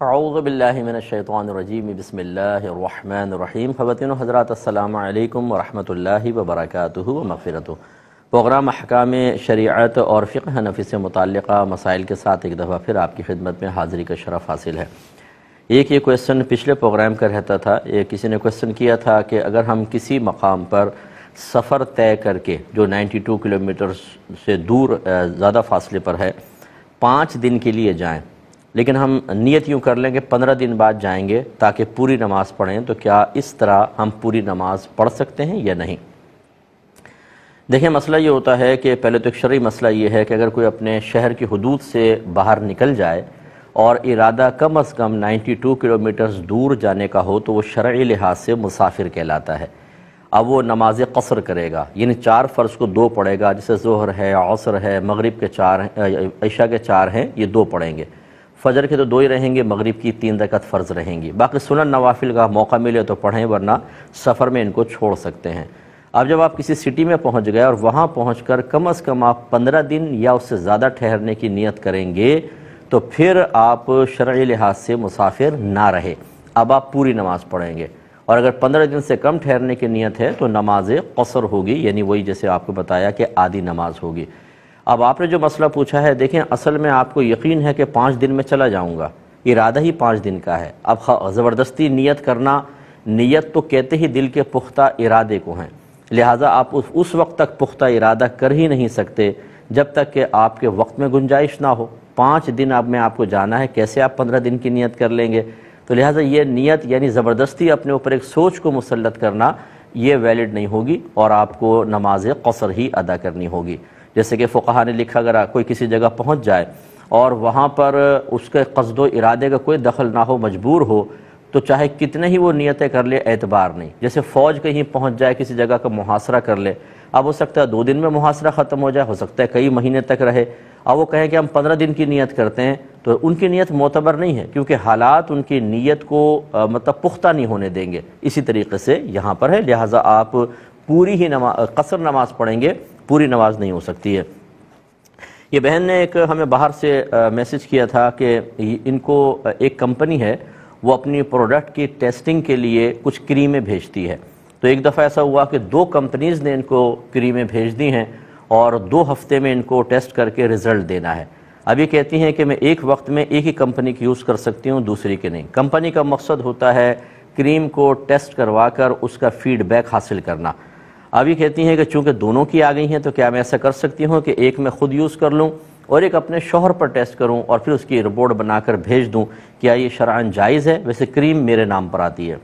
اعوذ باللہ من الشیطان الرجیم بسم اللہ الرحمن الرحیم. خواتین و حضرات السلام علیکم ورحمۃ اللہ وبرکاتہ و مغفرتہ. پروگرام احکام شریعت اور فقہ حنفی سے متعلقہ مسائل کے ساتھ ایک دفعہ پھر آپ کی خدمت میں حاضری کا شرف حاصل ہے. یہ کویسچن پچھلے پروگرام کا رہتا تھا. کسی نے کویسچن کیا تھا کہ اگر ہم کسی مقام پر سفر طے کر کے جو 92 کلومیٹر سے دور زیادہ فاصلے پر ہے 5 دن کے لیے جائیں، لیکن ہم نیت یوں کر لیں کہ 15 دن بعد جائیں گے تاکہ پوری نماز پڑھیں، تو کیا اس طرح ہم پوری نماز پڑھ سکتے ہیں یا نہیں؟ دیکھیں، مسئلہ یہ ہوتا ہے کہ پہلے تو ایک شرعی مسئلہ یہ ہے کہ اگر کوئی اپنے شہر کی حدود سے باہر نکل جائے اور ارادہ کم از کم 92 کلومیٹرز دور جانے کا ہو تو وہ شرعی لحاظ سے مسافر کہلاتا ہے. اب وہ نماز قصر کرے گا، یعنی 4 فرض کو 2 پڑھے گا، جیسے ظہر ہے، عصر ہے، مغرب کے 4 ہیں، عشاء کے 4 ہیں، یہ 2 پڑھیں گے. فجر کے تو 2 ہی رہیں گے، مغرب کی 3 رکعت فرض رہیں گی. باقی سنن نوافل کا موقع ملے تو پڑھیں، ورنہ سفر میں ان کو چھوڑ سکتے ہیں. اب جب آپ کسی سٹی میں پہنچ گئے اور وہاں پہنچ کر کم از کم آپ 15 دن یا اس سے زیادہ ٹھہرنے کی نیت کریں گے تو پھر آپ شرعی لحاظ سے مسافر نہ رہے. اب آپ پوری نماز پڑھیں گے، اور اگر 15 دن سے کم ٹھہرنے کی نیت ہے تو نماز قصر ہوگی، یعنی وہی جیسے آپ کو بتایا کہ آدھی نماز ہوگی. اب آپ نے جو مسئلہ پوچھا ہے، دیکھیں اصل میں آپ کو یقین ہے کہ 5 دن میں چلا جاؤں گا، ارادہ ہی 5 دن کا ہے. اب زبردستی نیت کرنا، نیت تو کہتے ہی دل کے پختہ ارادے کو ہیں، لہٰذا آپ اس وقت تک پختہ ارادہ کر ہی نہیں سکتے جب تک کہ آپ کے وقت میں گنجائش نہ ہو. 5 دن اب میں آپ کو جانا ہے، کیسے آپ 15 دن کی نیت کر لیں گے؟ تو لہٰذا یہ نیت یعنی زبردستی اپنے اوپر ایک سوچ کو مسلط کرنا یہ ویلڈ نہیں ہوگی، اور آپ کو نماز قصر ہی ادا کرنی ہوگی. جیسے کہ فقہا نے لکھا، اگر کوئی کسی جگہ پہنچ جائے اور وہاں پر اس کے قصد و ارادے کا کوئی دخل نہ ہو، مجبور ہو، تو چاہے کتنے ہی وہ نیتیں کر لے اعتبار نہیں. جیسے فوج کہیں پہنچ جائے، کسی جگہ کا محاصرہ کر لے، اب ہو سکتا ہے 2 دن میں محاصرہ ختم ہو جائے، ہو سکتا ہے کئی مہینے تک رہے. اب وہ کہیں کہ ہم 15 دن کی نیت کرتے ہیں تو ان کی نیت معتبر نہیں ہے، کیونکہ حالات ان کی نیت کو مطلب پختہ نہیں ہونے دیں گے. اسی طریقے سے یہاں پر ہے، لہٰذا آپ پوری ہی قصر نماز پڑھیں گے، پوری نماز نہیں ہو سکتی ہے. یہ بہن نے ایک ہمیں باہر سے میسج کیا تھا کہ ان کو ایک کمپنی ہے، وہ اپنی پروڈکٹ کی ٹیسٹنگ کے لیے کچھ کریمیں بھیجتی ہے. تو ایک دفعہ ایسا ہوا کہ 2 کمپنیز نے ان کو کریمیں بھیج دی ہیں اور 2 ہفتے میں ان کو ٹیسٹ کر کے رزلٹ دینا ہے. اب یہ کہتی ہیں کہ میں ایک وقت میں ایک ہی کمپنی کی یوز کر سکتی ہوں، دوسری کے نہیں. کمپنی کا مقصد ہوتا ہے کریم کو ٹیسٹ کروا کر اس کا فیڈ بیک حاصل کرنا. اب یہ کہتی ہیں کہ چونکہ دونوں کی آ گئی ہیں تو کیا میں ایسا کر سکتی ہوں کہ ایک میں خود یوز کر لوں اور ایک اپنے شوہر پر ٹیسٹ کروں اور پھر اس کی رپورٹ بنا کر بھیج دوں؟ کیا یہ شرعاً جائز ہے؟ ویسے کریم میرے نام پر آتی ہے.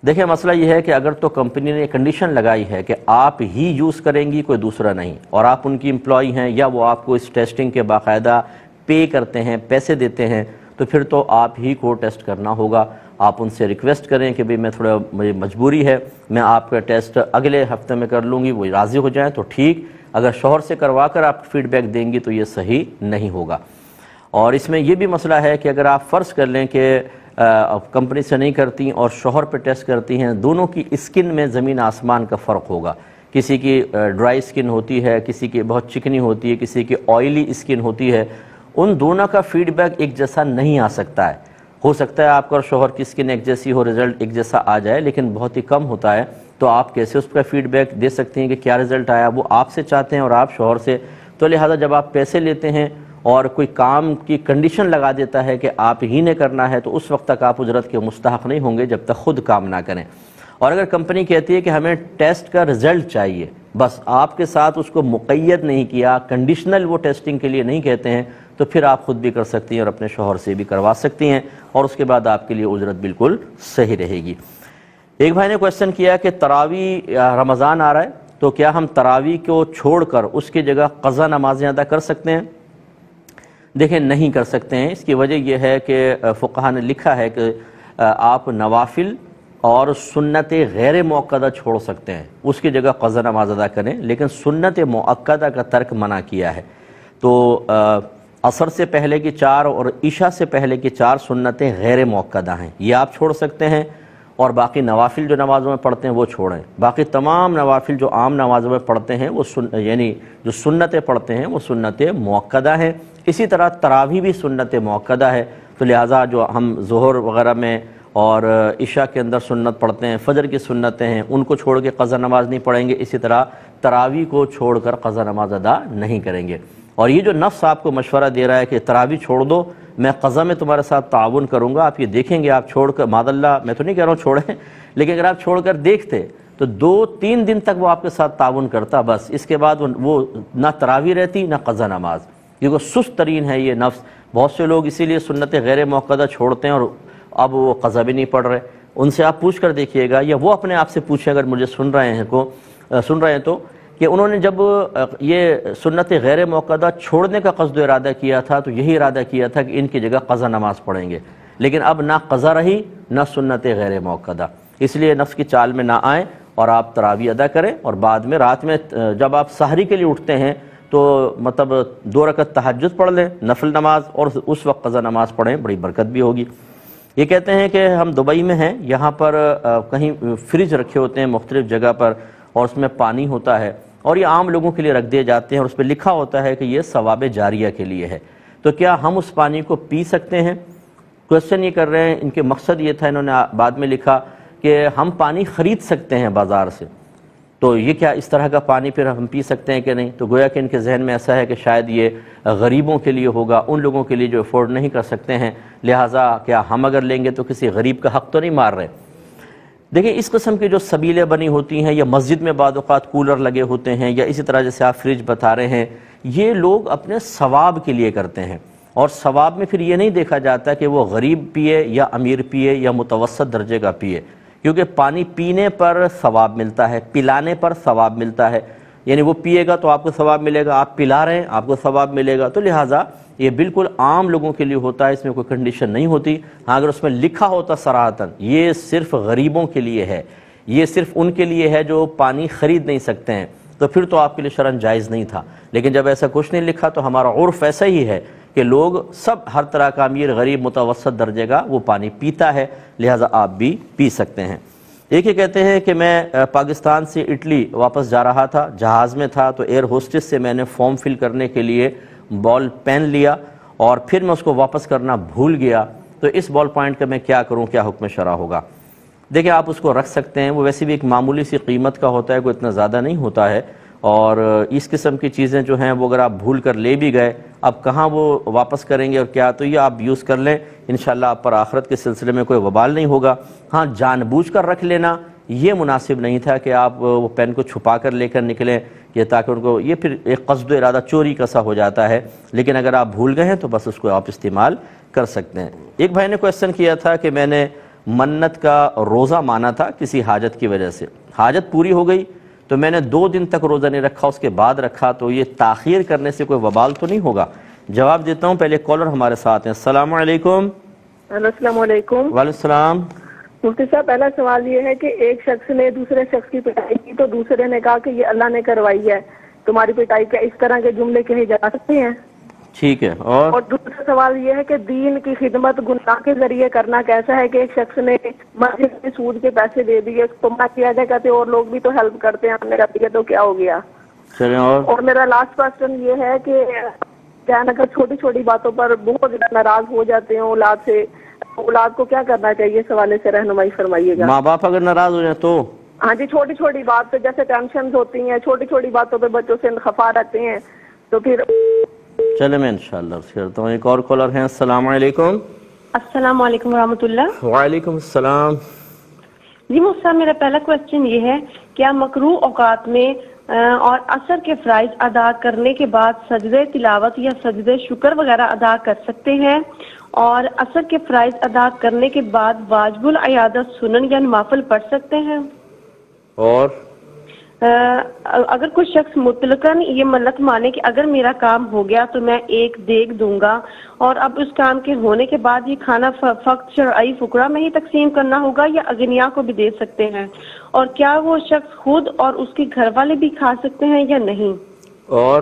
دیکھیں، مسئلہ یہ ہے کہ اگر تو کمپنی نے کنڈیشن لگائی ہے کہ آپ ہی یوز کریں گی، کوئی دوسرا نہیں، اور آپ ان کی امپلائی ہیں یا وہ آپ کو اس ٹیسٹنگ کے باقاعدہ پے کرتے ہیں، پیسے دیتے ہیں، تو پھر تو آپ ہی کو ٹیسٹ کرنا ہوگا. آپ ان سے ریکویسٹ کریں کہ بھئی میں تھوڑا مجبوری ہے، میں آپ کا ٹیسٹ اگلے ہفتے میں کر لوں گی، وہ راضی ہو جائیں تو ٹھیک. اگر شوہر سے کروا کر آپ فیڈ بیک دیں گی تو یہ صحیح نہیں ہوگا. اور اس میں یہ بھی مسئلہ ہے کہ اگر آپ فرض کر لیں کہ کمپنی سے نہیں کرتی اور شوہر پہ ٹیسٹ کرتی ہیں، دونوں کی اسکن میں زمین آسمان کا فرق ہوگا. کسی کی ڈرائی اسکن ہوتی ہے، کسی کی بہت چکنی ہوتی ہے، کسی کی آئلی اسکن ہوتی ہے. ان دونوں کا فیڈ بیک ایک جیسا نہیں آ سکتا ہے. ہو سکتا ہے آپ کا اور شوہر کی اسکن ایک جیسی ہو، رزلٹ ایک جیسا آ جائے، لیکن بہت ہی کم ہوتا ہے. تو آپ کیسے اس کا فیڈ بیک دے سکتے ہیں کہ کیا رزلٹ آیا؟ وہ آپ سے چاہتے ہیں اور آپ شوہر سے. تو لہٰذا جب آپ پیسے لیتے ہیں اور کوئی کام کی کنڈیشن لگا دیتا ہے کہ آپ ہی نے کرنا ہے، تو اس وقت تک آپ اجرت کے مستحق نہیں ہوں گے جب تک خود کام نہ کریں. اور اگر کمپنی کہتی ہے کہ ہمیں ٹیسٹ کا رزلٹ چاہیے، بس آپ کے ساتھ اس کو مقید نہیں کیا، کنڈیشنل وہ ٹیسٹنگ کے لیے نہیں کہتے ہیں، تو پھر آپ خود بھی کر سکتی ہیں اور اپنے شوہر سے بھی کروا سکتی ہیں، اور اس کے بعد آپ کے لیے اجرت بالکل صحیح رہے گی. ایک بھائی نے کویسچن کیا کہ تراویح رمضان آ رہا ہے تو کیا ہم تراویح کو چھوڑ کر اس کی جگہ قضا نمازیں ادا کر سکتے ہیں؟ دیکھیں، نہیں کر سکتے ہیں. اس کی وجہ یہ ہے کہ فقہا نے لکھا ہے کہ آپ نوافل اور سنت غیر موقدہ چھوڑ سکتے ہیں، اس کی جگہ قضا نماز ادا کریں، لیکن سنت موقدہ کا ترک منع کیا ہے. تو عصر سے پہلے کی 4 اور عشاء سے پہلے کی 4 سنتیں غیر موقدہ ہیں، یہ آپ چھوڑ سکتے ہیں. اور باقی نوافل جو نمازوں میں پڑھتے ہیں وہ چھوڑیں. باقی تمام نوافل جو عام نمازوں میں پڑھتے ہیں وہ یعنی جو سنتیں پڑھتے ہیں وہ سنت موقدہ ہیں. اسی طرح تراویح بھی سنت موقدہ ہے، تو لہٰذا جو ہم ظہر وغیرہ میں اور عشاء کے اندر سنت پڑھتے ہیں، فجر کی سنتیں ہیں، ان کو چھوڑ کے قضا نماز نہیں پڑھیں گے، اسی طرح تراویح کو چھوڑ کر قضا نماز ادا نہیں کریں گے۔ اور یہ جو نفس آپ کو مشورہ دے رہا ہے کہ تراویح چھوڑ دو، میں قضا میں تمہارے ساتھ تعاون کروں گا، آپ یہ دیکھیں گے آپ چھوڑ کر معاذ اللہ، میں تو نہیں کہہ رہا ہوں چھوڑیں، لیکن اگر آپ چھوڑ کر دیکھتے تو 2-3 دن تک وہ آپ کے ساتھ تعاون کرتا، بس اس کے بعد وہ نہ تراویح رہتی نہ قضا نماز، کیونکہ سست ترین ہے یہ نفس۔ بہت سے لوگ اسی لیے سنت غیر موقدہ چھوڑتے ہیں اور اب وہ قضا بھی نہیں پڑھ رہے۔ ان سے آپ پوچھ کر دیکھیے گا، یا وہ اپنے آپ سے پوچھیں اگر مجھے سن رہے ہیں تو، کہ انہوں نے جب یہ سنت غیر موقدہ چھوڑنے کا قصد و ارادہ کیا تھا تو یہی ارادہ کیا تھا کہ ان کی جگہ قضا نماز پڑھیں گے، لیکن اب نہ قضا رہی نہ سنت غیر موقدہ، اس لیے نفس کی چال میں نہ آئیں اور آپ تراویح ادا کریں، اور بعد میں رات میں جب آپ سحری کے لیے اٹھتے ہیں تو مطلب 2 رکعت تہجد پڑھ لیں نفل نماز، اور اس وقت قضا نماز پڑھیں، بڑی برکت بھی ہوگی۔ یہ کہتے ہیں کہ ہم دبئی میں ہیں، یہاں پر کہیں فریج رکھے ہوتے ہیں مختلف جگہ پر، اور اس میں پانی ہوتا ہے اور یہ عام لوگوں کے لیے رکھ دیے جاتے ہیں، اور اس پہ لکھا ہوتا ہے کہ یہ ثواب جاریہ کے لیے ہے، تو کیا ہم اس پانی کو پی سکتے ہیں؟ کویسچن یہ کر رہے ہیں، ان کے مقصد یہ تھا، انہوں نے بعد میں لکھا کہ ہم پانی خرید سکتے ہیں بازار سے، تو یہ کیا اس طرح کا پانی پھر ہم پی سکتے ہیں کہ نہیں؟ تو گویا کہ ان کے ذہن میں ایسا ہے کہ شاید یہ غریبوں کے لیے ہوگا، ان لوگوں کے لیے جو افورڈ نہیں کر سکتے ہیں، لہٰذا کیا ہم اگر لیں گے تو کسی غریب کا حق تو نہیں مار رہے؟ دیکھیں اس قسم کی جو سبیلیں بنی ہوتی ہیں، یا مسجد میں بعض اوقات کولر لگے ہوتے ہیں، یا اسی طرح جیسے آپ فریج بتا رہے ہیں، یہ لوگ اپنے ثواب کے لیے کرتے ہیں، اور ثواب میں پھر یہ نہیں دیکھا جاتا کہ وہ غریب پیے یا امیر پیے یا متوسط درجے کا پیے، کیونکہ پانی پینے پر ثواب ملتا ہے، پلانے پر ثواب ملتا ہے، یعنی وہ پیے گا تو آپ کو ثواب ملے گا، آپ پلا رہے ہیں آپ کو ثواب ملے گا، تو لہٰذا یہ بالکل عام لوگوں کے لیے ہوتا ہے، اس میں کوئی کنڈیشن نہیں ہوتی۔ ہاں اگر اس میں لکھا ہوتا صراحتاً یہ صرف غریبوں کے لیے ہے، یہ صرف ان کے لیے ہے جو پانی خرید نہیں سکتے ہیں، تو پھر تو آپ کے لیے شرعاً جائز نہیں تھا، لیکن جب ایسا کچھ نہیں لکھا تو ہمارا عرف ایسا ہی ہے کہ لوگ سب ہر طرح کا امیر غریب متوسط درجے کا وہ پانی پیتا ہے، لہٰذا آپ بھی پی سکتے ہیں۔ ایک یہ کہتے ہیں کہ میں پاکستان سے اٹلی واپس جا رہا تھا، جہاز میں تھا، تو ایئر ہوسٹس سے میں نے فارم فل کرنے کے لیے بال پین لیا اور پھر میں اس کو واپس کرنا بھول گیا، تو اس بال پوائنٹ کا میں کیا کروں، کیا حکم شرع ہوگا؟ دیکھیں آپ اس کو رکھ سکتے ہیں، وہ ویسے بھی ایک معمولی سی قیمت کا ہوتا ہے، کوئی اتنا زیادہ نہیں ہوتا ہے، اور اس قسم کی چیزیں جو ہیں وہ اگر آپ بھول کر لے بھی گئے، اب کہاں وہ واپس کریں گے اور کیا، تو یہ آپ یوز کر لیں، انشاءاللہ آپ پر آخرت کے سلسلے میں کوئی وبال نہیں ہوگا۔ ہاں جان بوجھ کر رکھ لینا یہ مناسب نہیں تھا کہ آپ وہ پین کو چھپا کر لے کر نکلیں، یہ تاکہ ان کو یہ پھر ایک قصد و ارادہ چوری کا سا ہو جاتا ہے، لیکن اگر آپ بھول گئے ہیں تو بس اس کو آپ استعمال کر سکتے ہیں۔ ایک بھائی نے کویسچن کیا تھا کہ میں نے منت کا روزہ مانا تھا کسی حاجت کی وجہ سے، حاجت پوری ہو گئی تو میں نے 2 دن تک روزہ نہیں رکھا، اس کے بعد رکھا، تو یہ تاخیر کرنے سے کوئی وبال تو نہیں ہوگا؟ جواب دیتا ہوں، پہلے کالر ہمارے ساتھ ہیں۔ السلام علیکم۔ السلام علیکم۔ وعلیکم السلام۔ مفتی صاحب، پہلا سوال یہ ہے کہ ایک شخص نے دوسرے شخص کی پٹائی کی تو دوسرے نے کہا کہ یہ اللہ نے کروائی ہے، تمہاری پٹائی کیا اس طرح کے جملے کہے جا سکتے ہیں؟ ٹھیک ہے۔ اور دوسرا سوال یہ ہے کہ دین کی خدمت گناہ کے ذریعے کرنا کیسا ہے کہ ایک شخص نے مسجد میں سود کے پیسے دے دیے، اس کو منع کیا جائے، کہتے اور لوگ بھی تو ہیلپ کرتے ہیں، ہم نے کہا تو کیا ہو گیا؟ چلیں۔ اور میرا لاسٹ کوسچن یہ ہے کہ اگر چھوٹی چھوٹی باتوں پر بہت ناراض ہو جاتے ہیں اولاد سے، اولاد کو کیا کرنا چاہیے، اس حوالے سے رہنمائی فرمائیے گا۔ ماں باپ اگر ناراض ہو جائیں تو؟ ہاں جی، چھوٹی چھوٹی بات پہ جیسے ٹینشن ہوتی ہیں، چھوٹی چھوٹی باتوں پہ بچوں سے خفا رہتے ہیں، تو پھر چلے میں انشاءاللہ عرض کرتا ہوں۔ ایک اور کالر ہیں۔ السلام علیکم۔ السلام علیکم ورحمۃ اللہ۔ وعلیکم السلام۔ جی مفتی صاحب، میرا پہلا کوشچن یہ ہے، کیا مکروہ اوقات میں اور عصر کے فرائض ادا کرنے کے بعد سجدے تلاوت یا سجدے شکر وغیرہ ادا کر سکتے ہیں؟ اور عصر کے فرائض ادا کرنے کے بعد واجب العیادت سنن یا نوافل پڑھ سکتے ہیں؟ اور اگر کوئی شخص مطلقاً یہ منت مانے کہ اگر میرا کام ہو گیا تو میں ایک دیگ دوں گا، اور اب اس کام کے ہونے کے بعد یہ کھانا فقط شرعی فقراء میں ہی تقسیم کرنا ہوگا یا اغنیاء کو بھی دے سکتے ہیں؟ اور کیا وہ شخص خود اور اس کے گھر والے بھی کھا سکتے ہیں یا نہیں؟ اور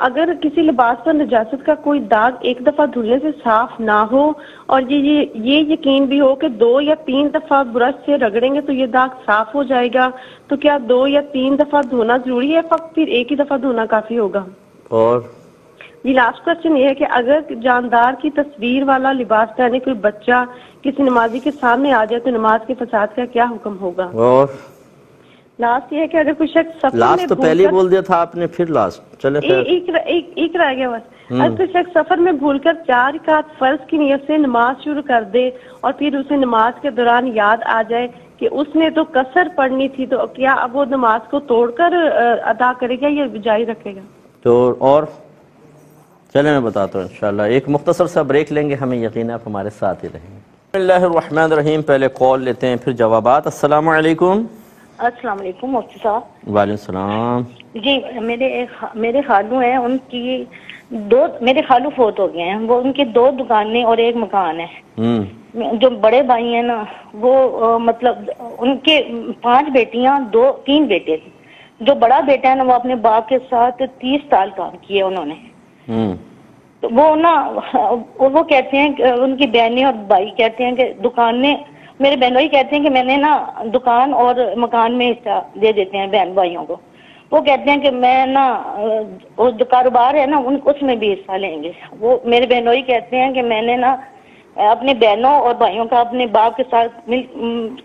اگر کسی لباس پر نجاست کا کوئی داغ ایک دفعہ دھلنے سے صاف نہ ہو اور یہ یقین بھی ہو کہ 2 یا 3 دفعہ برش سے رگڑیں گے تو یہ داغ صاف ہو جائے گا، تو کیا 2 یا 3 دفعہ دھونا ضروری ہے، فقط پھر ایک ہی دفعہ دھونا کافی ہوگا؟ اور یہ لاسٹ کوشچن یہ ہے کہ اگر جاندار کی تصویر والا لباس پہنے کوئی بچہ کسی نمازی کے سامنے آ جائے تو نماز کے فساد کا کیا حکم ہوگا؟ اور لاسٹ یہ ہے کہ اگر کوئی شخص سفر میں لاسٹ تو پہلے ہی بول دیا تھا آپ نے، پھر لاسٹ چلے ایک رہ گیا بس. اگر کوئی شخص سفر میں بھول کر 4 رکعت فرض کی نیت سے نماز شروع کر دے اور پھر اسے نماز کے دوران یاد آ جائے کہ اس نے تو قصر پڑھنی تھی، تو کیا اب وہ نماز کو توڑ کر ادا کرے گا یا جاری رکھے گا؟ تو اور چلیں میں بتاتا ہوں انشاءاللہ. ایک مختصر سا بریک لیں گے، ہمیں یقین ہے آپ ہمارے ساتھ ہی رہیں گے. بسم اللہ الرحمن الرحیم. پہلے کال لیتے ہیں پھر جوابات. السلام علیکم. السلام علیکم مفتی صاحب. وعلیکم السلام. جی میرے خالو ہیں، ان کی میرے خالو فوت ہو گئے ہیں، وہ ان کی 2 دکانیں اور 1 مکان ہے. جو بڑے بھائی ہیں نا وہ مطلب ان کے 5 بیٹیاں 3 بیٹے تھے. جو بڑا بیٹا ہے نا وہ اپنے باپ کے ساتھ 30 سال کام کیے انہوں نے. تو وہ نا وہ کہتے ہیں کہ ان کی بہنیں اور بھائی کہتے ہیں کہ دکانیں، میرے بہن بھائی کہتے ہیں کہ میں نے نا دکان اور مکان میں حصہ دے دیتے ہیں بہن بھائیوں کو. وہ کہتے ہیں کہ میں نا جو کاروبار ہے نا اس میں بھی حصہ لیں گے. وہ میرے بہن بھائی کہتے ہیں کہ میں نے نا اپنے بہنوں اور بھائیوں کا اپنے باپ کے ساتھ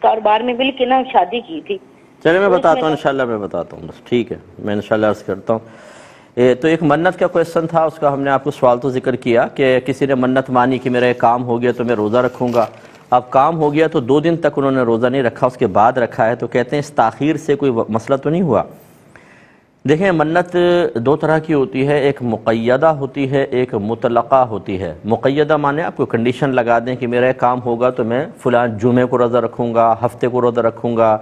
کاروبار میں مل کے نا شادی کی تھی. چلے میں بتاتا ہوں انشاءاللہ، میں بتاتا ہوں بس ٹھیک ہے، میں انشاءاللہ عرض کرتا ہوں. تو ایک منت کا کویسچن تھا، اس کا ہم نے آپ کو سوال تو ذکر کیا کہ کسی نے منت مانی کہ میرا یہ کام ہو گیا تو میں روزہ رکھوں گا. اب کام ہو گیا تو 2 دن تک انہوں نے روزہ نہیں رکھا، اس کے بعد رکھا ہے، تو کہتے ہیں اس تاخیر سے کوئی مسئلہ تو نہیں ہوا؟ دیکھیں منت 2 طرح کی ہوتی ہے، ایک مقیدہ ہوتی ہے، ایک مطلقہ ہوتی ہے. مقیدہ مانے آپ کو کنڈیشن لگا دیں کہ میرا یہ کام ہوگا تو میں فلاں جمعے کو روزہ رکھوں گا، ہفتے کو روزہ رکھوں گا،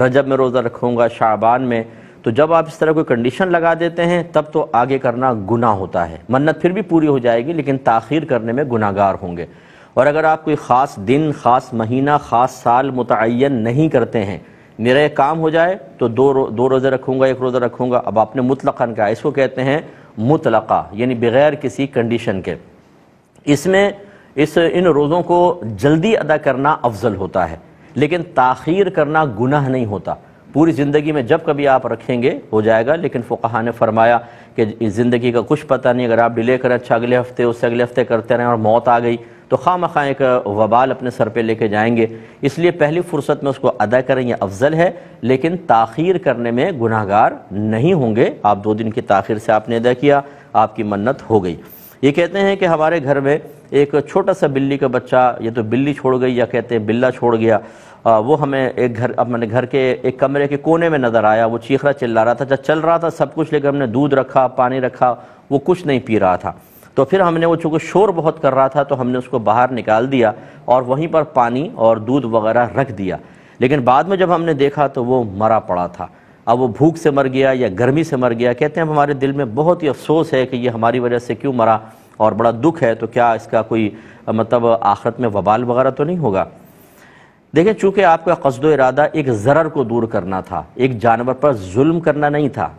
رجب میں روزہ رکھوں گا، شعبان میں. تو جب آپ اس طرح کوئی کنڈیشن لگا دیتے ہیں تب تو آگے کرنا گناہ ہوتا ہے. منت پھر بھی پوری ہو جائے گی لیکن تاخیر کرنے میں گناہ گار ہوں گے. اور اگر آپ کوئی خاص دن، خاص مہینہ، خاص سال متعین نہیں کرتے ہیں، میرا یہ کام ہو جائے تو 2 روزے رکھوں گا، 1 روزہ رکھوں گا، اب آپ نے مطلقاً کہا، اس کو کہتے ہیں مطلقہ، یعنی بغیر کسی کنڈیشن کے. اس میں ان روزوں کو جلدی ادا کرنا افضل ہوتا ہے لیکن تاخیر کرنا گناہ نہیں ہوتا. پوری زندگی میں جب کبھی آپ رکھیں گے ہو جائے گا، لیکن فقہاء نے فرمایا کہ زندگی کا کچھ پتہ نہیں، اگر آپ ڈیلے کریں، اچھا اگلے ہفتے اس سے اگلے ہفتے کرتے رہیں اور موت آ گئی تو خواہ مخواہ ایک وبال اپنے سر پہ لے کے جائیں گے. اس لیے پہلی فرصت میں اس کو ادا کریں یہ افضل ہے، لیکن تاخیر کرنے میں گناہ گار نہیں ہوں گے. آپ 2 دن کی تاخیر سے آپ نے ادا کیا، آپ کی منت ہو گئی. یہ کہتے ہیں کہ ہمارے گھر میں ایک چھوٹا سا بلی کا بچہ، یہ تو بلی چھوڑ گئی یا کہتے ہیں بلہ چھوڑ گیا، وہ ہمیں اپنے گھر کے ایک کمرے کے کونے میں نظر آیا. وہ چیخ رہا چلا رہا تھا، جب چل رہا تھا سب کچھ، لیکن ہم نے دودھ رکھا، پانی رکھا، وہ کچھ نہیں پی رہا تھا. تو پھر ہم نے وہ چونکہ شور بہت کر رہا تھا تو ہم نے اس کو باہر نکال دیا اور وہیں پر پانی اور دودھ وغیرہ رکھ دیا. لیکن بعد میں جب ہم نے دیکھا تو وہ مرا پڑا تھا. اب وہ بھوک سے مر گیا یا گرمی سے مر گیا. کہتے ہیں ہمارے دل میں بہت ہی افسوس ہے کہ یہ ہماری وجہ سے کیوں مرا اور بڑا دکھ ہے. تو کیا اس کا کوئی مطلب آخرت میں وبال وغیرہ تو نہیں ہوگا؟ دیکھیں چونکہ آپ کا قصد و ارادہ ایک ضرر کو دور کرنا تھا، ایک جانور پر ظلم کرنا نہیں تھا.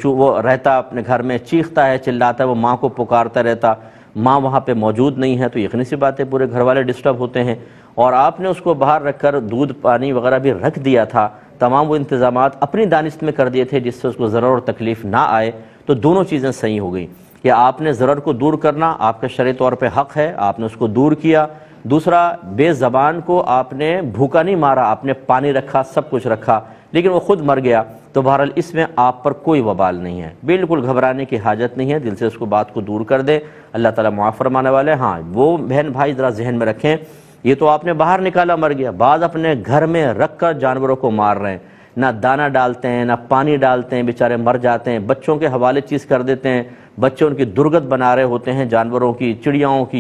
وہ رہتا اپنے گھر میں، چیختا ہے، چلاتا ہے، وہ ماں کو پکارتا رہتا، ماں وہاں پہ موجود نہیں ہے تو یقینی سی بات ہے پورے گھر والے ڈسٹرب ہوتے ہیں. اور آپ نے اس کو باہر رکھ کر دودھ پانی وغیرہ بھی رکھ دیا تھا، تمام وہ انتظامات اپنی دانست میں کر دیے تھے جس سے اس کو ضرر اور تکلیف نہ آئے. تو دونوں چیزیں صحیح ہو گئیں کہ آپ نے ضرر کو دور کرنا آپ کا شرعی طور پہ حق ہے، آپ نے اس کو دور کیا. دوسرا، بے زبان کو آپ نے بھوکا نہیں مارا، آپ نے پانی رکھا، سب کچھ رکھا، لیکن وہ خود مر گیا. تو بہرحال اس میں آپ پر کوئی وبال نہیں ہے، بالکل گھبرانے کی حاجت نہیں ہے. دل سے اس کو بات کو دور کر دیں، اللہ تعالیٰ معاف فرمانے والے. ہاں وہ بہن بھائی ذرا ذہن میں رکھیں، یہ تو آپ نے باہر نکالا مر گیا، بعض اپنے گھر میں رکھ کر جانوروں کو مار رہے ہیں، نہ دانہ ڈالتے ہیں نہ پانی ڈالتے ہیں، بیچارے مر جاتے ہیں، بچوں کے حوالے چیز کر دیتے ہیں، بچے ان کی درگت بنا رہے ہوتے ہیں جانوروں کی، چڑیاؤں کی،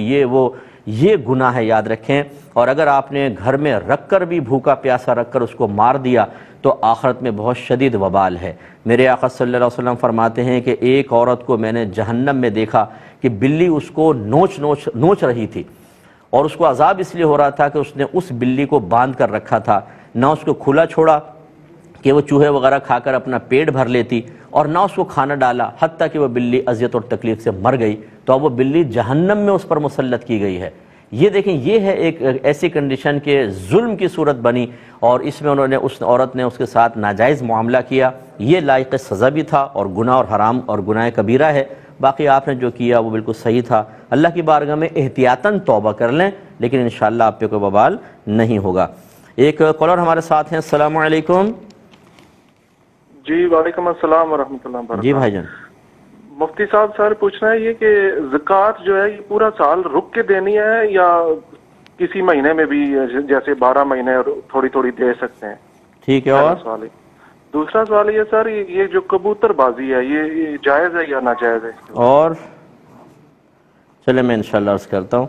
یہ گناہ ہے، یاد رکھیں. اور اگر آپ نے گھر میں رکھ کر بھی بھوکا پیاسا رکھ کر اس کو مار دیا تو آخرت میں بہت شدید وبال ہے. میرے آقا صلی اللہ علیہ وسلم فرماتے ہیں کہ ایک عورت کو میں نے جہنم میں دیکھا کہ بلی اس کو نوچ رہی تھی، اور اس کو عذاب اس لیے ہو رہا تھا کہ اس نے اس بلی کو باندھ کر رکھا تھا، نہ اس کو کھلا چھوڑا کہ وہ چوہے وغیرہ کھا کر اپنا پیٹ بھر لیتی، اور نہ اس کو کھانا ڈالا، حتیٰ کہ وہ بلی اذیت اور تکلیف سے مر گئی. تو اب وہ بلی جہنم میں اس پر مسلط کی گئی ہے. یہ دیکھیں، یہ ہے ایک ایسی کنڈیشن کہ ظلم کی صورت بنی اور اس میں انہوں نے اس عورت نے اس کے ساتھ ناجائز معاملہ کیا. یہ لائق سزا بھی تھا اور گناہ اور حرام اور گناہ کبیرہ ہے. باقی آپ نے جو کیا وہ بالکل صحیح تھا. اللہ کی بارگاہ میں احتیاطاً توبہ کر لیں, لیکن انشاءاللہ آپ پہ کوئی وبال نہیں ہوگا. ایک کالر ہمارے ساتھ ہیں. السلام علیکم. جی وعلیکم السلام ورحمۃ اللہ وبرکاتہ. جی بھائی جان. مفتی صاحب سر پوچھنا ہے یہ کہ زکوٰۃ جو ہے یہ پورا سال رک کے دینی ہے یا کسی مہینے میں بھی جیسے 12 مہینے تھوڑی تھوڑی دے سکتے ہیں؟ ٹھیک ہے. اور دوسرا سوال یہ سر یہ جو کبوتر بازی ہے یہ جائز ہے یا ناجائز ہے؟ اور چلے میں انشاءاللہ عرض کرتا ہوں.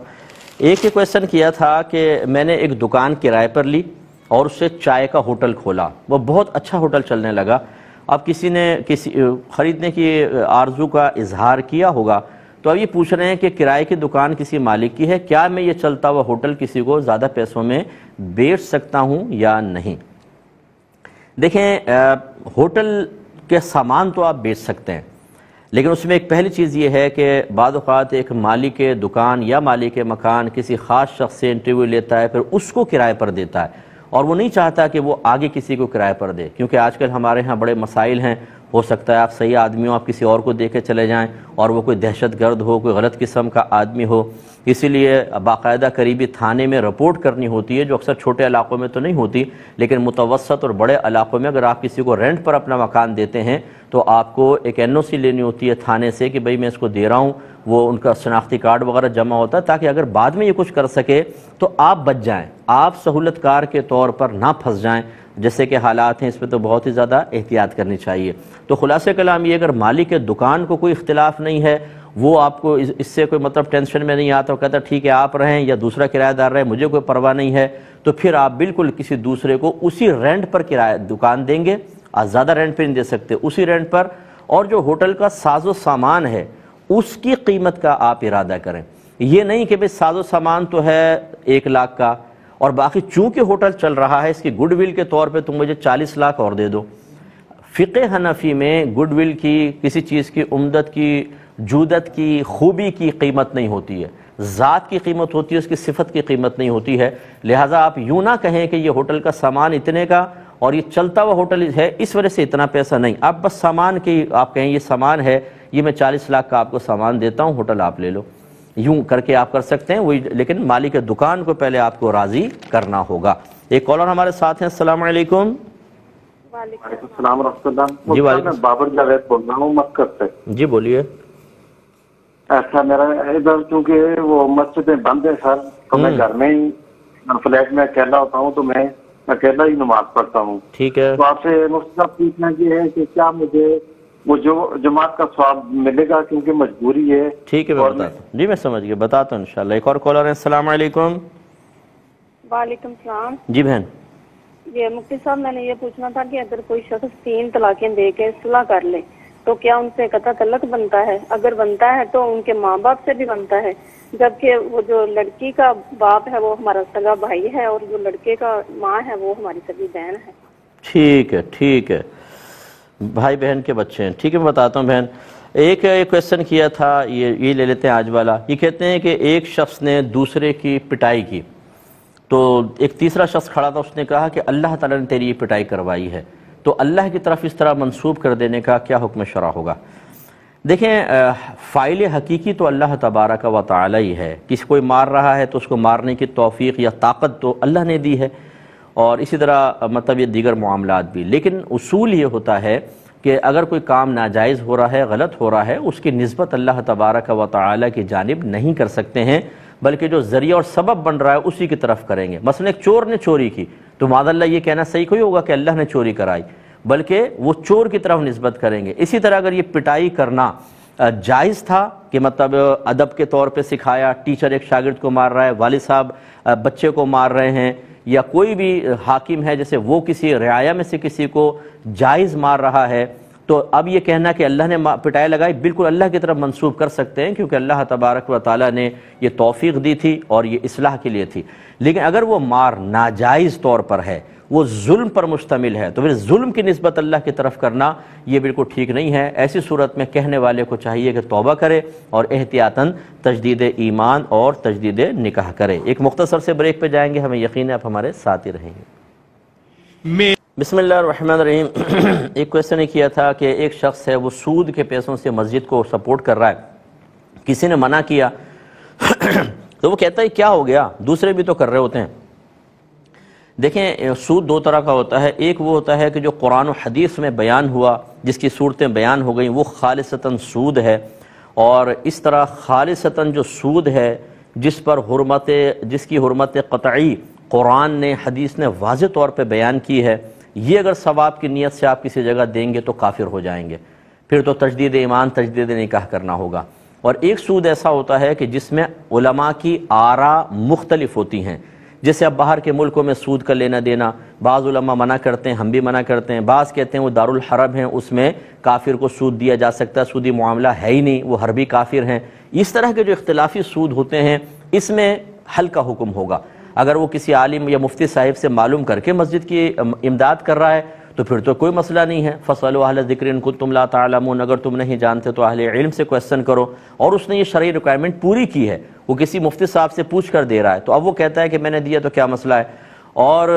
ایک ہی کویسچن کیا تھا کہ میں نے ایک دکان کرائے پر لی اور اس سے چائے کا ہوٹل کھولا, وہ بہت اچھا ہوٹل چلنے لگا. اب کسی نے خریدنے کی آرزو کا اظہار کیا ہوگا, تو اب یہ پوچھ رہے ہیں کہ کرائے کی دکان کسی مالک کی ہے, کیا میں یہ چلتا ہوا ہوٹل کسی کو زیادہ پیسوں میں بیچ سکتا ہوں یا نہیں؟ دیکھیں, ہوٹل کے سامان تو آپ بیچ سکتے ہیں, لیکن اس میں ایک پہلی چیز یہ ہے کہ بعض اوقات ایک مالک دکان یا مالک مکان کسی خاص شخص سے انٹرویو لیتا ہے, پھر اس کو کرائے پر دیتا ہے, اور وہ نہیں چاہتا کہ وہ آگے کسی کو کرائے پر دے, کیونکہ آج کل ہمارے ہاں بڑے مسائل ہیں. ہو سکتا ہے آپ صحیح آدمی ہو, آپ کسی اور کو دے کے چلے جائیں اور وہ کوئی دہشت گرد ہو, کوئی غلط قسم کا آدمی ہو. اسی لیے باقاعدہ قریبی تھانے میں رپورٹ کرنی ہوتی ہے, جو اکثر چھوٹے علاقوں میں تو نہیں ہوتی, لیکن متوسط اور بڑے علاقوں میں اگر آپ کسی کو رینٹ پر اپنا مکان دیتے ہیں تو آپ کو ایک NOC لینی ہوتی ہے تھانے سے کہ بھئی میں اس کو دے رہا ہوں. وہ ان کا شناختی کارڈ وغیرہ جمع ہوتا ہے تاکہ اگر بعد میں یہ کچھ کر سکے تو آپ بچ جائیں, آپ سہولت کار کے طور پر نہ پھنس جائیں. جیسے کہ حالات ہیں اس پہ تو بہت ہی زیادہ احتیاط کرنی چاہیے. تو خلاصہ کلام یہ, اگر مالک دکان کو کوئی اختلاف نہیں ہے, وہ آپ کو اس سے کوئی مطلب ٹینشن میں نہیں آتا, وہ کہتا ٹھیک ہے آپ رہیں یا دوسرا کرایہ دار رہے, مجھے کوئی پرواہ نہیں ہے, تو پھر آپ بالکل کسی دوسرے کو اسی رینٹ پر کرایہ دکان دیں گے. آپ زیادہ رینٹ پہ نہیں دے سکتے, اسی رینٹ پر. اور جو ہوٹل کا ساز و سامان ہے اس کی قیمت کا آپ ارادہ کریں. یہ نہیں کہ بھئی ساز و سامان تو ہے 1 لاکھ کا اور باقی چونکہ ہوٹل چل رہا ہے اس کی گڈ ول کے طور پہ تم مجھے 40 لاکھ اور دے دو. فقہ حنفی میں گڈ ول کی, کسی چیز کی عمدت کی, جودت کی, خوبی کی قیمت نہیں ہوتی ہے, ذات کی قیمت ہوتی ہے, اس کی صفت کی قیمت نہیں ہوتی ہے. لہٰذا آپ یوں نہ کہیں کہ یہ ہوٹل کا سامان اتنے کا اور یہ چلتا ہوا ہوٹل ہے اس وجہ سے اتنا پیسہ نہیں. آپ بس سامان کی آپ کہیں یہ سامان ہے, یہ میں 40 لاکھ کا آپ کو سامان دیتا ہوں, ہوٹل آپ لے لو. یوں کر کے آپ کر سکتے ہیں وہی, لیکن مالک دکان کو پہلے آپ کو راضی کرنا ہوگا. ایک کالر ہمارے ساتھ ہیں. السلام علیکم. وعلیکم السلام ورحمۃ اللہ. جی وعلیکم. میں بابر جاوید بول رہا ہوں مسکت سے. جی بولیے. ایسا میرا ادھر چونکہ وہ مسجدیں بند ہیں سر, تو میں گھر میں ہی فلیٹ میں اکیلا ہوتا ہوں, تو میں اکیلا ہی نماز پڑھتا ہوں. ٹھیک ہے. تو آپ سے مفتی صاحب پوچھنا یہ ہے کہ کیا مجھے وہ جو جماعت کا ثواب ملے گا, کیونکہ مجبوری ہے. ٹھیک ہے میں بتاتا ہوں. جی میں سمجھ گیا, بتاتا ہوں انشاءاللہ. ایک اور کالر ہے. السلام علیکم. وعلیکم السلام. جی بہن. یہ مفتی صاحب میں نے یہ پوچھنا تھا کہ اگر کوئی شخص 3 طلاقیں دے کے صلح کر لے تو کیا ان سے قطع تعلق بنتا ہے؟ اگر بنتا ہے تو ان کے ماں باپ سے بھی بنتا ہے, جبکہ وہ جو لڑکی کا باپ ہے وہ ہمارا سگا بھائی ہے اور جو لڑکے کا ماں ہے وہ ہماری سگی بہن ہے. ٹھیک ہے ٹھیک ہے, بھائی بہن کے بچے ہیں. ٹھیک ہے میں بتاتا ہوں بہن. ایک کویسچن کیا تھا, یہ لے لیتے ہیں آج والا. یہ کہتے ہیں کہ ایک شخص نے دوسرے کی پٹائی کی, تو ایک تیسرا شخص کھڑا تھا, اس نے کہا کہ اللہ تعالیٰ نے تیری یہ پٹائی کروائی ہے, تو اللہ کی طرف اس طرح منسوب کر دینے کا کیا حکم شرع ہوگا؟ دیکھیں, فاعل حقیقی تو اللہ تبارک و تعالی ہی ہے. کسی کوئی مار رہا ہے تو اس کو مارنے کی توفیق یا طاقت تو اللہ نے دی ہے, اور اسی طرح مطلب یہ دیگر معاملات بھی. لیکن اصول یہ ہوتا ہے کہ اگر کوئی کام ناجائز ہو رہا ہے, غلط ہو رہا ہے, اس کی نسبت اللہ تبارک و تعالی کی جانب نہیں کر سکتے ہیں, بلکہ جو ذریعہ اور سبب بن رہا ہے اسی کی طرف کریں گے. مثلا ایک چور نے چوری کی تو معاذ اللہ یہ کہنا صحیح کوئی ہوگا کہ اللہ نے چوری کرائی, بلکہ وہ چور کی طرف نسبت کریں گے. اسی طرح اگر یہ پٹائی کرنا جائز تھا کہ مطلب ادب کے طور پہ سکھایا, ٹیچر ایک شاگرد کو مار رہا ہے, والد صاحب بچے کو مار رہے ہیں, یا کوئی بھی حاکم ہے جیسے وہ کسی رعایا میں سے کسی کو جائز مار رہا ہے, تو اب یہ کہنا کہ اللہ نے پٹائی لگائی بالکل اللہ کی طرف منسوب کر سکتے ہیں, کیونکہ اللہ تبارک و تعالیٰ نے یہ توفیق دی تھی اور یہ اصلاح کے لیے تھی. لیکن اگر وہ مار ناجائز طور پر ہے, وہ ظلم پر مشتمل ہے, تو پھر ظلم کی نسبت اللہ کی طرف کرنا یہ بالکل ٹھیک نہیں ہے. ایسی صورت میں کہنے والے کو چاہیے کہ توبہ کرے اور احتیاطاً تجدید ایمان اور تجدید نکاح کرے. ایک مختصر سے بریک پہ جائیں گے, ہمیں یقین ہے آپ ہمارے ساتھ ہی رہیں گے. بسم اللہ الرحمن الرحیم. ایک کویسچن نے کیا تھا کہ ایک شخص ہے وہ سود کے پیسوں سے مسجد کو سپورٹ کر رہا ہے, کسی نے منع کیا تو وہ کہتا ہے کیا ہو گیا, دوسرے بھی تو کر رہے ہوتے ہیں. دیکھیں سود دو طرح کا ہوتا ہے. ایک وہ ہوتا ہے کہ جو قرآن و حدیث میں بیان ہوا, جس کی صورتیں بیان ہو گئیں, وہ خالصتاً سود ہے. اور اس طرح خالصتاً جو سود ہے جس کی حرمت قطعی قرآن نے حدیث نے واضح طور پہ بیان کی ہے, یہ اگر ثواب کی نیت سے آپ کسی جگہ دیں گے تو کافر ہو جائیں گے, پھر تو تجدید ایمان تجدید نکاح کرنا ہوگا. اور ایک سود ایسا ہوتا ہے کہ جس میں علماء کی آراء مختلف ہوتی ہیں. جیسے اب باہر کے ملکوں میں سود کا لینا دینا, بعض علماء منع کرتے ہیں, ہم بھی منع کرتے ہیں, بعض کہتے ہیں وہ دارالحرب ہیں, اس میں کافر کو سود دیا جا سکتا ہے, سودی معاملہ ہے ہی نہیں, وہ حربی کافر ہیں. اس طرح کے جو اختلافی سود ہوتے ہیں اس میں حل کا حکم ہوگا. اگر وہ کسی عالم یا مفتی صاحب سے معلوم کر کے مسجد کی امداد کر رہا ہے تو پھر تو کوئی مسئلہ نہیں ہے. فَاسْأَلُوا أَهْلَ الذِّكْرِ إِن كُنتُمْ لَا تَعْلَمُونَ, اگر تم نہیں جانتے تو اہل علم سے کویسچن کرو. اور اس نے یہ شرعی ریکوائرمنٹ پوری کی ہے, وہ کسی مفتی صاحب سے پوچھ کر دے رہا ہے, تو اب وہ کہتا ہے کہ میں نے دیا تو کیا مسئلہ ہے. اور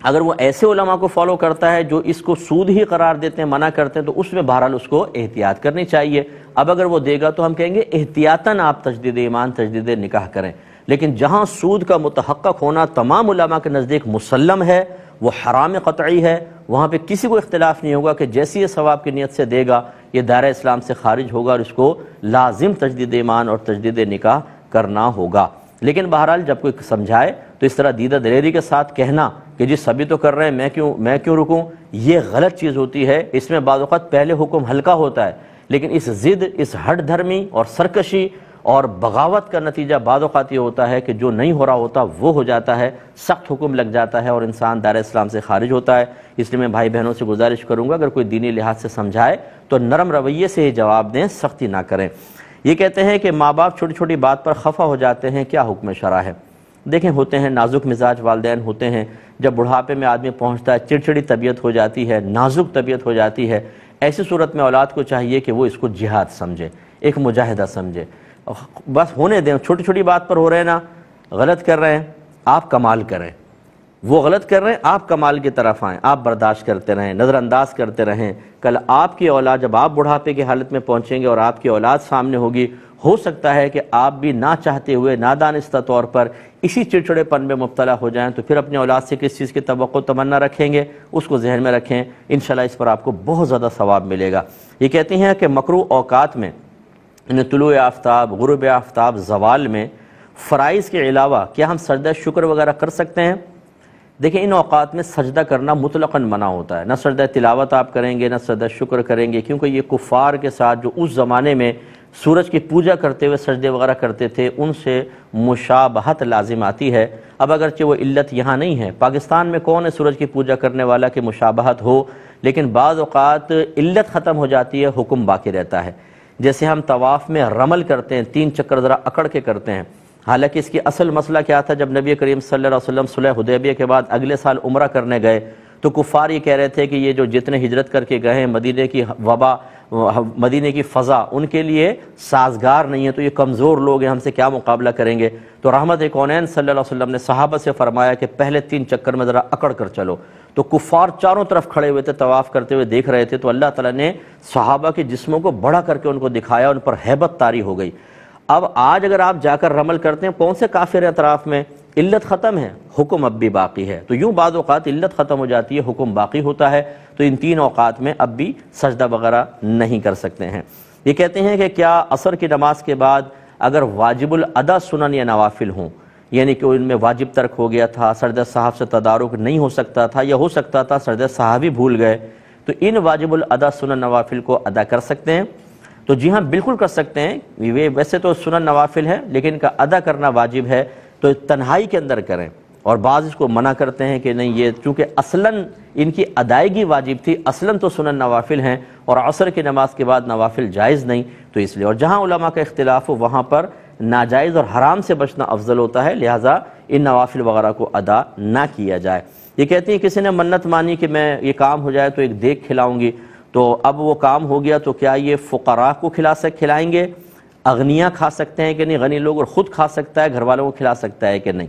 اگر وہ ایسے علماء کو فالو کرتا ہے جو اس کو سود ہی قرار دیتے ہیں, منع کرتے ہیں, تو اس میں بہرحال اس کو احتیاط کرنی چاہیے. اب اگر وہ دے گا تو ہم کہیں گے احتیاطاً آپ تجدید ایمان تجدید نکاح کریں. لیکن جہاں سود کا متحقق ہونا تمام علماء کے نزدیک مسلم ہے, وہ حرام قطعی ہے, وہاں پہ کسی کو اختلاف نہیں ہوگا کہ جیسی یہ ثواب کی نیت سے دے گا یہ دائرہ اسلام سے خارج ہوگا اور اس کو لازم تجدید ایمان اور تجدید نکاح کرنا ہوگا. لیکن بہرحال جب کوئی سمجھائے تو اس طرح دیدہ دلیری کے ساتھ کہنا کہ جی سبھی تو کر رہے ہیں میں کیوں رکوں, یہ غلط چیز ہوتی ہے. اس میں بعض اوقات پہلے حکم ہلکا ہوتا ہے, لیکن اس ضد, اس ہٹ دھرمی اور سرکشی اور بغاوت کا نتیجہ بعض اوقات یہ ہوتا ہے کہ جو نہیں ہو رہا ہوتا وہ ہو جاتا ہے, سخت حکم لگ جاتا ہے اور انسان دائرہ اسلام سے خارج ہوتا ہے. اس لیے میں بھائی بہنوں سے گزارش کروں گا اگر کوئی دینی لحاظ سے سمجھائے تو نرم رویے سے ہی جواب دیں, سختی نہ کریں. یہ کہتے ہیں کہ ماں باپ چھوٹی چھوٹی بات پر خفا ہو جاتے ہیں, کیا حکم شرع ہے؟ دیکھیں ہوتے ہیں نازک مزاج والدین ہوتے ہیں, جب بڑھاپے میں آدمی پہنچتا ہے چڑچڑی طبیعت ہو جاتی ہے, نازک طبیعت ہو جاتی ہے. ایسی صورت میں اولاد کو چاہیے کہ وہ اس کو جہاد سمجھے, ایک مجاہدہ سمجھے. بس ہونے دیں, چھوٹی چھوٹی بات پر ہو رہے ہیں نا, غلط کر رہے ہیں آپ کمال کریں, وہ غلط کر رہے ہیں آپ کمال کی طرف آئیں, آپ برداشت کرتے رہیں, نظر انداز کرتے رہیں. کل آپ کی اولاد, جب آپ بڑھاپے کی حالت میں پہنچیں گے اور آپ کی اولاد سامنے ہوگی, ہو سکتا ہے کہ آپ بھی نہ چاہتے ہوئے نادانستہ طور پر اسی چڑچڑے پن میں مبتلا ہو جائیں. تو پھر اپنی اولاد سے کس چیز کی توقع تمنا رکھیں گے, اس کو ذہن میں رکھیں, انشاءاللہ اس پر آپ کو بہت زیادہ ثواب ملے گا. یہ کہتی ہیں کہ مکروہ اوقات میں طلوع آفتاب, غروب آفتاب, زوال میں فرائض کے علاوہ کیا ہم سجدہ شکر وغیرہ کر سکتے ہیں؟ دیکھیں ان اوقات میں سجدہ کرنا مطلقاً منع ہوتا ہے. نہ سجدہ تلاوت آپ کریں گے, نہ سجدہ شکر کریں گے, کیونکہ یہ کفار کے ساتھ جو اس زمانے میں سورج کی پوجا کرتے ہوئے سجدے وغیرہ کرتے تھے ان سے مشابہت لازم آتی ہے. اب اگرچہ وہ علت یہاں نہیں ہے, پاکستان میں کون ہے سورج کی پوجا کرنے والا کہ مشابہت ہو, لیکن بعض اوقات علت ختم ہو جاتی ہے, حکم باقی رہتا ہے. جیسے ہم طواف میں رمل کرتے ہیں, 3 چکر ذرا اکڑ کے کرتے ہیں, حالانکہ اس کی اصل مسئلہ کیا تھا؟ جب نبی کریم صلی اللہ علیہ وسلم صلح حدیبیہ کے بعد اگلے سال عمرہ کرنے گئے تو کفار یہ کہہ رہے تھے کہ یہ جو جتنے ہجرت کر کے گئے ہیں مدینے کی وبا, مدینے کی فضا ان کے لیے سازگار نہیں ہے, تو یہ کمزور لوگ ہیں, ہم سے کیا مقابلہ کریں گے. تو رحمت کونین صلی اللہ علیہ وسلم نے صحابہ سے فرمایا کہ پہلے 3 چکر میں ذرا اکڑ کر چلو. تو کفار چاروں طرف کھڑے ہوئے تھے, طواف کرتے ہوئے دیکھ رہے تھے, تو اللہ تعالیٰ نے صحابہ کے جسموں کو بڑا کر کے ان کو دکھایا, ان پر ہیبت طاری ہو گئی. اب آج اگر آپ جا کر رمل کرتے ہیں, کون سے کافر ہیں اطراف میں, علت ختم ہے, حکم اب بھی باقی ہے. تو یوں بعض اوقات علت ختم ہو جاتی ہے, حکم باقی ہوتا ہے, تو ان 3 اوقات میں اب بھی سجدہ وغیرہ نہیں کر سکتے ہیں. یہ کہتے ہیں کہ کیا عصر کی نماز کے بعد اگر واجب الادا سنن یا نوافل ہوں, یعنی کہ ان میں واجب ترک ہو گیا تھا, سجدہ صاحب سے تدارک نہیں ہو سکتا تھا, یا ہو سکتا تھا سجدہ صاحب ہی بھول گئے, تو ان واجب الادا سنن نوافل کو ادا کر سکتے ہیں؟ تو جی ہاں بالکل کر سکتے ہیں. یہ ویسے تو سنن نوافل ہے لیکن کا ادا کرنا واجب ہے, تو تنہائی کے اندر کریں. اور بعض اس کو منع کرتے ہیں کہ نہیں, یہ چونکہ اصلاً ان کی ادائیگی واجب تھی, اصلاً تو سنن نوافل ہیں اور عصر کی نماز کے بعد نوافل جائز نہیں, تو اس لیے. اور جہاں علماء کا اختلاف ہو وہاں پر ناجائز اور حرام سے بچنا افضل ہوتا ہے, لہٰذا ان نوافل وغیرہ کو ادا نہ کیا جائے. یہ کہتی ہیں کسی نے منت مانی کہ میں یہ کام ہو جائے تو ایک دیگ کھلاؤں گی, تو اب وہ کام ہو گیا, تو کیا یہ فقراء کو کھلائیں گے؟ اغنیاء کھا سکتے ہیں کہ نہیں؟ غنی لوگ اور خود کھا سکتا ہے, گھر والوں کو کھلا سکتا ہے کہ نہیں؟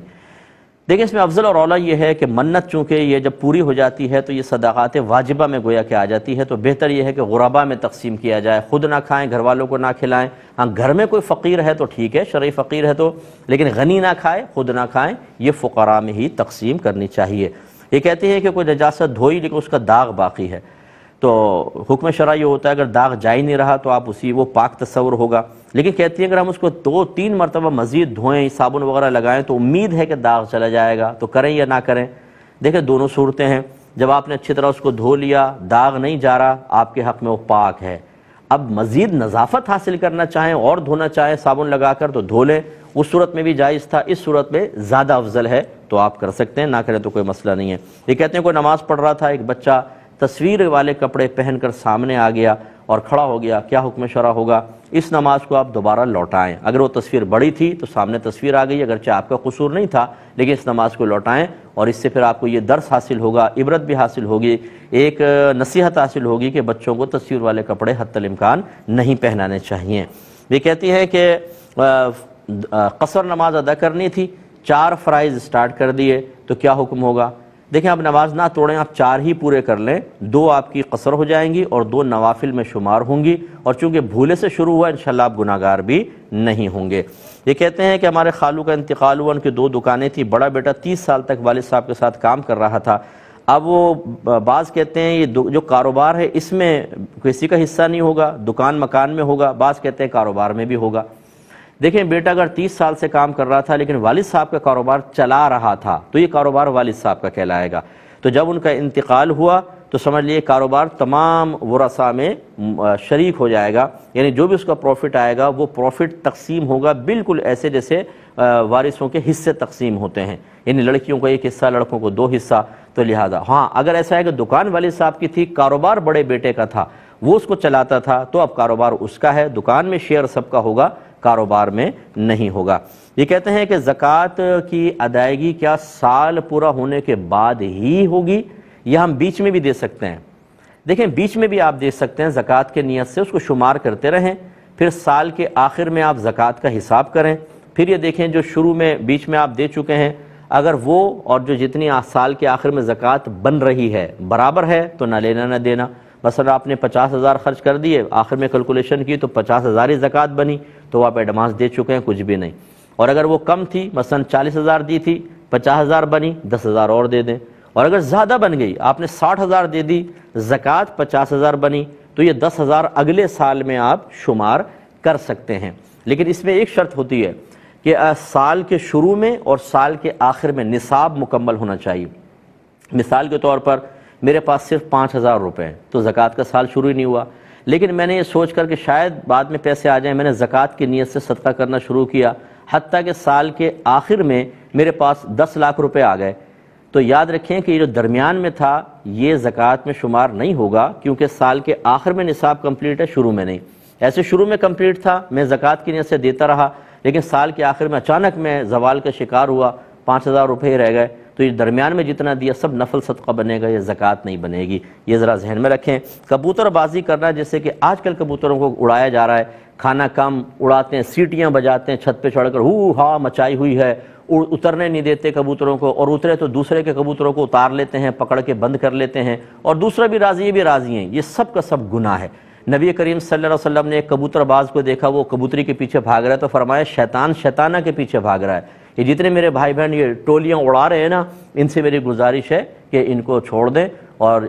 دیکھیں اس میں افضل اور اولا یہ ہے کہ منت چونکہ یہ جب پوری ہو جاتی ہے تو یہ صدقات واجبہ میں گویا کہ آ جاتی ہے، تو بہتر یہ ہے کہ غربا میں تقسیم کیا جائے، خود نہ کھائیں، گھر والوں کو نہ کھلائیں۔ ہاں گھر میں کوئی فقیر ہے تو ٹھیک ہے، شرعی فقیر ہے تو، لیکن غنی نہ کھائے، خود نہ کھائیں، یہ فقراء میں ہی تقسیم کرنی چاہیے۔ یہ کہتے ہیں کہ کوئی نجاست دھوئی لیکن اس کا داغ باقی ہے، تو حکم شرعی یہ ہوتا ہے اگر داغ جا ہی نہیں رہا تو آپ اسی وہ پاک تصور ہوگا، لیکن کہتی ہیں اگر ہم اس کو 2-3 مرتبہ مزید دھوئیں، صابن وغیرہ لگائیں تو امید ہے کہ داغ چلا جائے گا، تو کریں یا نہ کریں۔ دیکھیں دونوں صورتیں ہیں، جب آپ نے اچھی طرح اس کو دھو لیا، داغ نہیں جا رہا، آپ کے حق میں وہ پاک ہے۔ اب مزید نظافت حاصل کرنا چاہیں اور دھونا چاہیں صابن لگا کر تو دھو لیں، اس صورت میں بھی جائز تھا، اس صورت میں زیادہ افضل ہے تو آپ کر سکتے ہیں، نہ کریں تو کوئی مسئلہ نہیں ہے۔ یہ کہتے ہیں کوئی نماز پڑھ رہا تھا، ایک بچہ تصویر والے کپڑے پہن کر سامنے آ گیا اور کھڑا ہو گیا، کیا حکم شرع ہوگا؟ اس نماز کو آپ دوبارہ لوٹائیں، اگر وہ تصویر بڑی تھی تو سامنے تصویر آ گئی، اگرچہ آپ کا قصور نہیں تھا، لیکن اس نماز کو لوٹائیں، اور اس سے پھر آپ کو یہ درس حاصل ہوگا، عبرت بھی حاصل ہوگی، ایک نصیحت حاصل ہوگی کہ بچوں کو تصویر والے کپڑے حتی الامکان نہیں پہنانے چاہیے۔ یہ کہتی ہے کہ قصر نماز ادا کرنی تھی، 4 فرائض سٹارٹ کر دیے تو کیا حکم ہوگا؟ دیکھیں آپ نماز نہ توڑیں، آپ 4 ہی پورے کر لیں، 2 آپ کی قصر ہو جائیں گی اور 2 نوافل میں شمار ہوں گی، اور چونکہ بھولے سے شروع ہوا انشاءاللہ آپ گناہگار بھی نہیں ہوں گے۔ یہ کہتے ہیں کہ ہمارے خالو کا انتقال ہوا، ان کی 2 دکانیں تھیں، بڑا بیٹا 30 سال تک والد صاحب کے ساتھ کام کر رہا تھا، اب وہ بعض کہتے ہیں یہ جو کاروبار ہے اس میں کسی کا حصہ نہیں ہوگا، دکان مکان میں ہوگا، بعض کہتے ہیں کاروبار میں بھی ہوگا۔ دیکھیں بیٹا اگر 30 سال سے کام کر رہا تھا لیکن والد صاحب کا کاروبار چلا رہا تھا تو یہ کاروبار والد صاحب کا کہلائے گا، تو جب ان کا انتقال ہوا تو سمجھ لیے کاروبار تمام ورثاء میں شریک ہو جائے گا، یعنی جو بھی اس کا پروفٹ آئے گا وہ پروفٹ تقسیم ہوگا بالکل ایسے جیسے وارثوں کے حصے تقسیم ہوتے ہیں، یعنی لڑکیوں کو 1 حصہ، لڑکوں کو 2 حصہ، تو لہذا ہاں اگر ایسا ہے کہ دکان والد صاحب کی تھی، کاروبار بڑے بیٹے کا تھا، وہ اس کو چلاتا تھا، تو اب کاروبار اس کا ہے، دکان میں شیئر سب کا ہوگا، کاروبار میں نہیں ہوگا۔ یہ کہتے ہیں کہ زکوٰۃ کی ادائیگی کیا سال پورا ہونے کے بعد ہی ہوگی یا ہم بیچ میں بھی دے سکتے ہیں؟ دیکھیں بیچ میں بھی آپ دے سکتے ہیں، زکوٰۃ کے نیت سے اس کو شمار کرتے رہیں، پھر سال کے آخر میں آپ زکوٰۃ کا حساب کریں، پھر یہ دیکھیں جو شروع میں بیچ میں آپ دے چکے ہیں اگر وہ اور جو جتنی سال کے آخر میں زکوٰۃ بن رہی ہے برابر ہے تو نہ لینا نہ دینا۔ مثلا آپ نے 50,000 خرچ کر دیے، آخر میں کیلکولیشن کی تو 50,000 ہی زکوٰۃ بنی، تو آپ ایڈوانس دے چکے ہیں، کچھ بھی نہیں۔ اور اگر وہ کم تھی، مثلا 40,000 دی تھی، 50,000 بنی، 10,000 اور دے دیں، اور اگر زیادہ بن گئی، آپ نے 60,000 دے دی، زکوٰۃ 50,000 بنی، تو یہ 10,000 اگلے سال میں آپ شمار کر سکتے ہیں، لیکن اس میں ایک شرط ہوتی ہے کہ سال کے شروع میں اور سال کے آخر میں نصاب مکمل ہونا چاہیے۔ مثال کے طور پر میرے پاس صرف 5,000 روپے ہیں تو زکوٰۃ کا سال شروع ہی نہیں ہوا، لیکن میں نے یہ سوچ کر کہ شاید بعد میں پیسے آ جائیں، میں نے زکوٰۃ کی نیت سے صدقہ کرنا شروع کیا، حتیٰ کہ سال کے آخر میں میرے پاس 10 لاکھ روپے آ گئے، تو یاد رکھیں کہ یہ جو درمیان میں تھا یہ زکوٰۃ میں شمار نہیں ہوگا، کیونکہ سال کے آخر میں نصاب کمپلیٹ ہے، شروع میں نہیں۔ ایسے شروع میں کمپلیٹ تھا، میں زکوٰۃ کی نیت سے دیتا رہا، لیکن سال کے آخر میں اچانک میں زوال کا شکار ہوا، 5,000 روپے ہی رہ گئے، تو یہ درمیان میں جتنا دیا سب نفل صدقہ بنے گا، یہ زکوٰۃ نہیں بنے گی، یہ ذرا ذہن میں رکھیں۔ کبوتر بازی کرنا، جیسے کہ آج کل کبوتروں کو اڑایا جا رہا ہے، کھانا کم اڑاتے ہیں، سیٹیاں بجاتے ہیں، چھت پہ چڑھ کر ہو ہا مچائی ہوئی ہے، اترنے نہیں دیتے کبوتروں کو، اور اترے تو دوسرے کے کبوتروں کو اتار لیتے ہیں، پکڑ کے بند کر لیتے ہیں، اور دوسرا بھی راضی، یہ بھی راضی ہیں، یہ سب کا سب گناہ ہے۔ نبی کریم صلی اللہ علیہ وسلم نے ایک کبوتر باز کو دیکھا، وہ کبوتری کے پیچھے بھاگ رہا ہے، تو فرمایا شیطان شیطانہ کے پیچھے بھاگ رہا ہے۔ یہ جتنے میرے بھائی بہن یہ ٹولیاں اڑا رہے ہیں نا، ان سے میری گزارش ہے کہ ان کو چھوڑ دیں، اور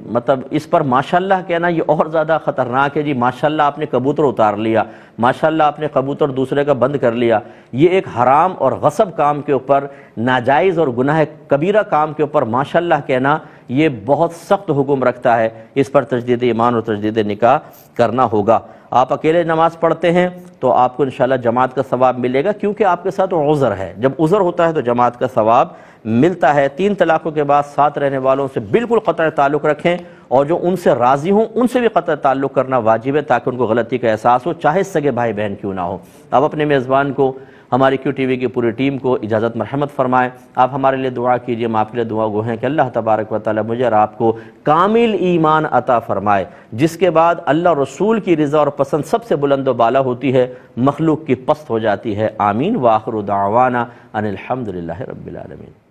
مطلب اس پر ماشاءاللہ کہنا یہ اور زیادہ خطرناک ہے جی، ماشاءاللہ آپ نے کبوتر اتار لیا، ماشاءاللہ آپ نے کبوتر دوسرے کا بند کر لیا، یہ ایک حرام اور غصب کام کے اوپر، ناجائز اور گناہ کبیرہ کام کے اوپر ماشاءاللہ کہنا یہ بہت سخت حکم رکھتا ہے، اس پر تجدید ایمان اور تجدید نکاح کرنا ہوگا۔ آپ اکیلے نماز پڑھتے ہیں تو آپ کو انشاءاللہ جماعت کا ثواب ملے گا، کیونکہ آپ کے ساتھ عذر ہے، جب عذر ہوتا ہے تو جماعت کا ثواب ملتا ہے۔ 3 طلاقوں کے بعد ساتھ رہنے والوں سے بالکل قطع تعلق رکھیں، اور جو ان سے راضی ہوں ان سے بھی قطع تعلق کرنا واجب ہے، تاکہ ان کو غلطی کا احساس ہو، چاہے سگے بھائی بہن کیوں نہ ہو۔ اب اپنے میزبان کو، ہماری کیو ٹی وی کی پوری ٹیم کو اجازت مرحمت فرمائیں، آپ ہمارے لیے دعا کیجئے، ہم آپ کے لیے دعا گو ہیں کہ اللہ تبارک و تعالی مجھے اور آپ کو کامل ایمان عطا فرمائے، جس کے بعد اللہ رسول کی رضا اور پسند سب سے بلند و بالا ہوتی ہے، مخلوق کی پست ہو جاتی ہے۔ آمین۔ وآخر دعوانا ان الحمدللہ رب العالمین۔